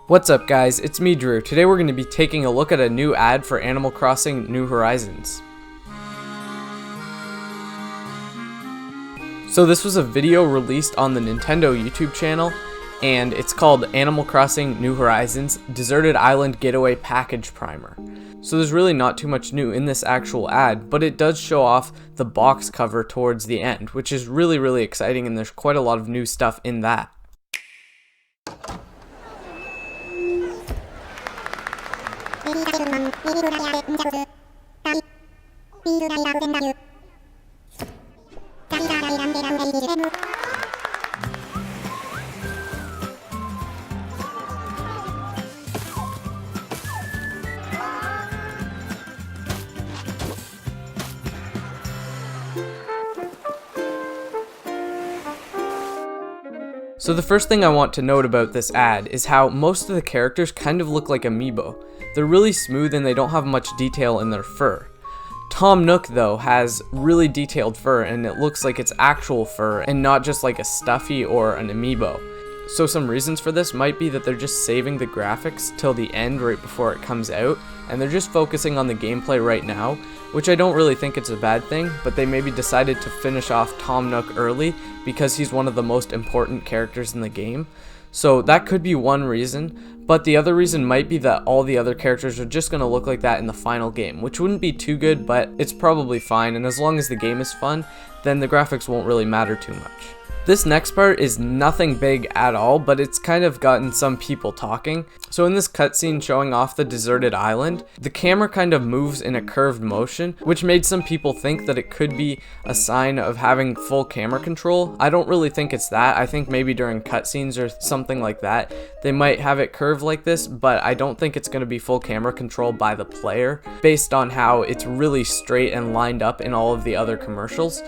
What's up guys, it's me Drew. Today we're going to be taking a look at a new ad for Animal Crossing New Horizons. So this was a video released on the Nintendo YouTube channel, and it's called Animal Crossing New Horizons Deserted Island Getaway Package Primer. So there's really not too much new in this actual ad, but it does show off the box cover towards the end, which is really exciting, and there's quite a lot of new stuff in that. So the first thing I want to note about this ad is how most of the characters kind of look like amiibo. They're really smooth and they don't have much detail in their fur. Tom Nook though has really detailed fur, and it looks like it's actual fur and not just like a stuffy or an amiibo. So some reasons for this might be that they're just saving the graphics till the end right before it comes out, and they're just focusing on the gameplay right now, which I don't really think it's a bad thing, but they maybe decided to finish off Tom Nook early because he's one of the most important characters in the game. So that could be one reason, but the other reason might be that all the other characters are just going to look like that in the final game, which wouldn't be too good, but it's probably fine, and as long as the game is fun, then the graphics won't really matter too much. This next part is nothing big at all, but it's kind of gotten some people talking. So in this cutscene showing off the deserted island, the camera kind of moves in a curved motion, which made some people think that it could be a sign of having full camera control. I don't really think it's that. I think maybe during cutscenes or something like that, they might have it curved like this, but I don't think it's going to be full camera control by the player, based on how it's really straight and lined up in all of the other commercials.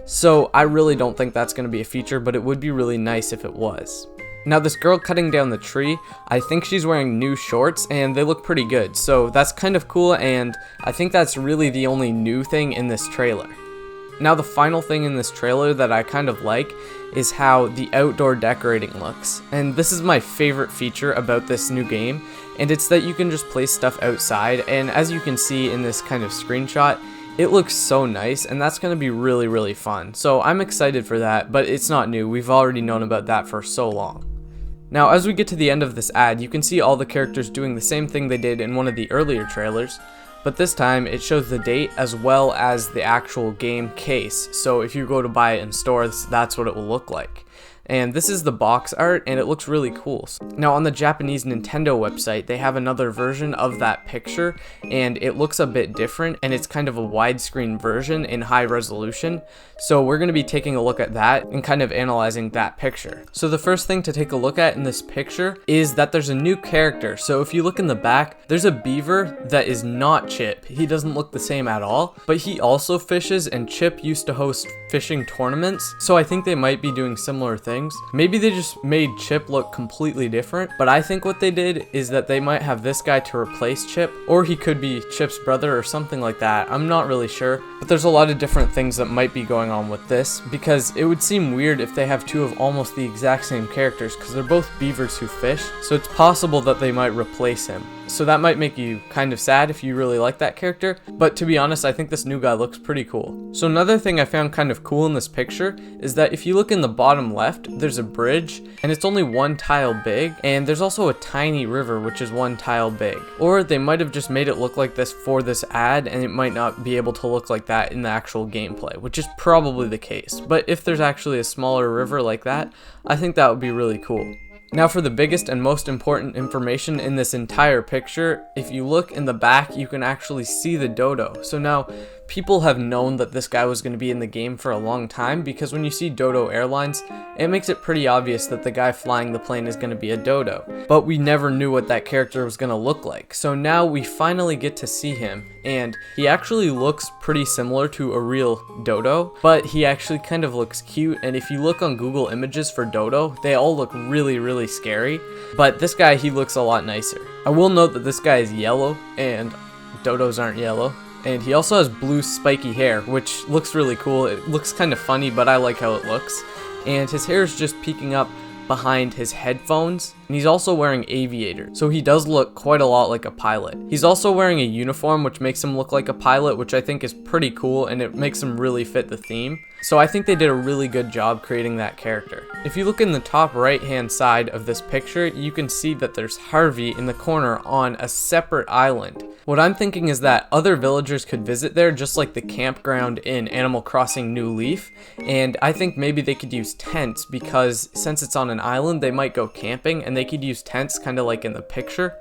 So I really don't think that's going to be a feature, but it would be really nice if it was. Now this girl cutting down the tree, I think she's wearing new shorts and they look pretty good, so that's kind of cool, and I think that's really the only new thing in this trailer. Now the final thing in this trailer that I kind of like is how the outdoor decorating looks, and this is my favorite feature about this new game, and it's that you can just place stuff outside, and as you can see in this kind of screenshot, it looks so nice, and that's going to be really fun. So I'm excited for that, but it's not new. We've already known about that for so long. Now as we get to the end of this ad, you can see all the characters doing the same thing they did in one of the earlier trailers, but this time it shows the date as well as the actual game case. So if you go to buy it in stores, that's what it will look like. And this is the box art, and it looks really cool. Now on the Japanese Nintendo website, they have another version of that picture, and it looks a bit different, and it's kind of a widescreen version in high resolution. So we're going to be taking a look at that and kind of analyzing that picture. So the first thing to take a look at in this picture is that there's a new character. So if you look in the back, there's a beaver that is not Chip. He doesn't look the same at all, but he also fishes, and Chip used to host fishing tournaments. So I think they might be doing similar things. Maybe they just made Chip look completely different, but I think what they did is that they might have this guy to replace Chip, or he could be Chip's brother or something like that. I'm not really sure, but there's a lot of different things that might be going on with this, because it would seem weird if they have two of almost the exact same characters, because they're both beavers who fish, so it's possible that they might replace him. So that might make you kind of sad if you really like that character, but to be honest, I think this new guy looks pretty cool. So another thing I found kind of cool in this picture is that if you look in the bottom left, there's a bridge, and it's only one tile big, and there's also a tiny river which is one tile big. Or they might have just made it look like this for this ad, and it might not be able to look like that in the actual gameplay, which is probably the case. But if there's actually a smaller river like that, I think that would be really cool. Now for the biggest and most important information in this entire picture, if you look in the back, you can actually see the dodo. So now people have known that this guy was going to be in the game for a long time, because when you see Dodo Airlines, it makes it pretty obvious that the guy flying the plane is going to be a dodo. But we never knew what that character was going to look like. So now we finally get to see him, and he actually looks pretty similar to a real dodo, but he actually kind of looks cute, and if you look on Google Images for dodo, they all look really scary, but this guy, he looks a lot nicer. I will note that this guy is yellow, and dodos aren't yellow. And he also has blue spiky hair, which looks really cool. It looks kind of funny, but I like how it looks. And his hair is just peeking up behind his headphones, and he's also wearing aviators, so he does look quite a lot like a pilot. He's also wearing a uniform which makes him look like a pilot, which I think is pretty cool, and it makes him really fit the theme. So I think they did a really good job creating that character. If you look in the top right hand side of this picture, you can see that there's Harvey in the corner on a separate island. What I'm thinking is that other villagers could visit there, just like the campground in Animal Crossing New Leaf, and I think maybe they could use tents, because since it's on an island, they might go camping, and they could use tents kind of like in the picture.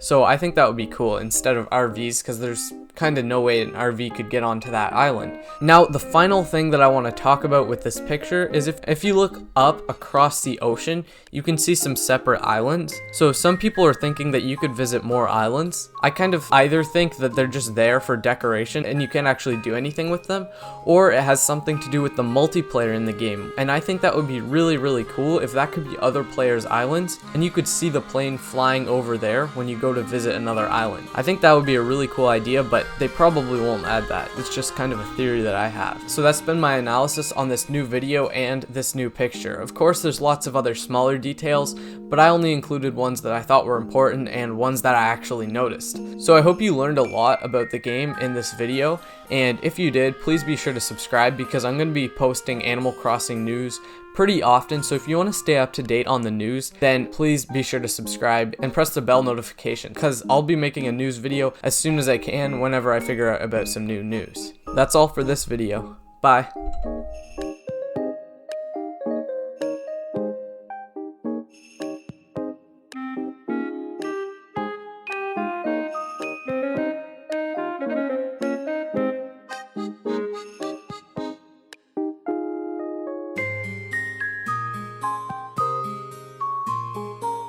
So I think that would be cool instead of RVs, because there's kind of no way an RV could get onto that island. Now, the final thing that I want to talk about with this picture is if you look up across the ocean, you can see some separate islands. So some people are thinking that you could visit more islands. I kind of either think that they're just there for decoration and you can't actually do anything with them, or it has something to do with the multiplayer in the game. And I think that would be really, really cool if that could be other players' islands and you could see the plane flying over there when you go to visit another island. I think that would be a really cool idea, but they probably won't add that. It's just kind of a theory that I have. So that's been my analysis on this new video and this new picture. Of course, there's lots of other smaller details, but I only included ones that I thought were important and ones that I actually noticed. So I hope you learned a lot about the game in this video, and if you did, please be sure to subscribe, because I'm going to be posting Animal Crossing news pretty often. So if you want to stay up to date on the news, then please be sure to subscribe and press the bell notification, because I'll be making a news video as soon as I can whenever I figure out about some new news. That's all for this video. Bye.